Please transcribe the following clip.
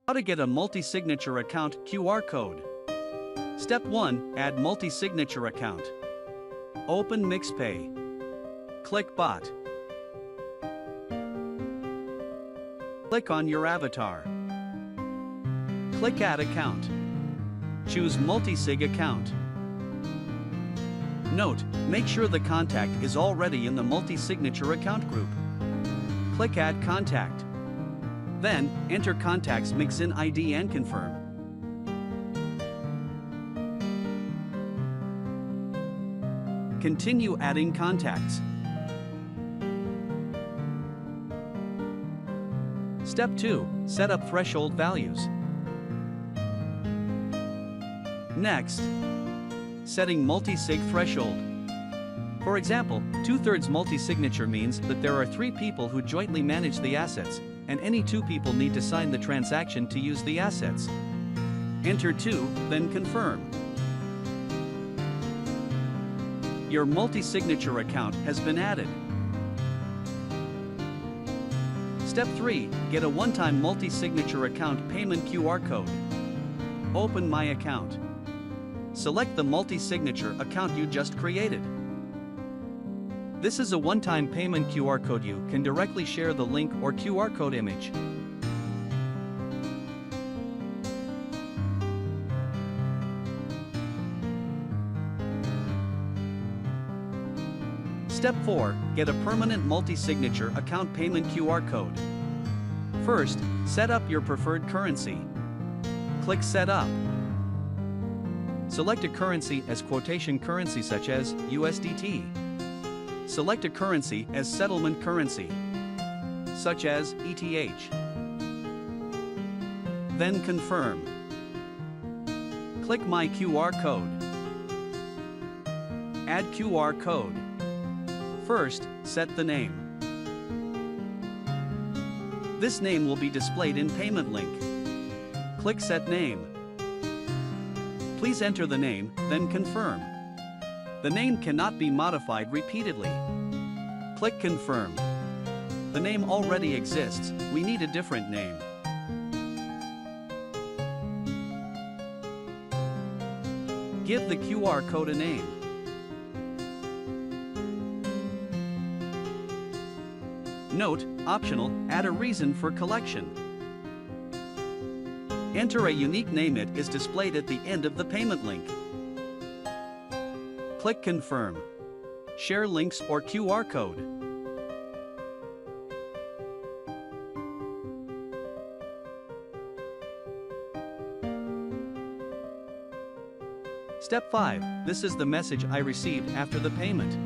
How to get a multi-signature account QR code. Step 1. Add multi-signature account. Open MixPay. Click Bot. Click on your avatar. Click Add Account. Choose Multi-Sig Account. Note, make sure the contact is already in the multi-signature account group. Click Add Contact. Then, enter contact's Mixin ID and confirm. Continue adding contacts. Step 2. Set up threshold values. Next, setting multi-sig threshold. For example, 2/3 multi-signature means that there are 3 people who jointly manage the assets, and any 2 people need to sign the transaction to use the assets. Enter 2, then confirm. Your multi-signature account has been added. Step 3. Get a one-time multi-signature account payment QR code. Open My Account. Select the multi-signature account you just created. This is a one-time payment QR code. You can directly share the link or QR code image. Step 4. Get a permanent multi-signature account payment QR code. First, set up your preferred currency. Click Set Up. Select a currency as quotation currency such as USDT. Select a currency as settlement currency, such as ETH. Then confirm. Click My QR code. Add QR code. First, set the name. This name will be displayed in payment link. Click Set Name. Please enter the name, then confirm. The name cannot be modified repeatedly. Click Confirm. The name already exists, we need a different name. Give the QR code a name. Note, optional, add a reason for collection. Enter a unique name. It is displayed at the end of the payment link. Click Confirm. Share links or QR code. Step 5. This is the message I received after the payment.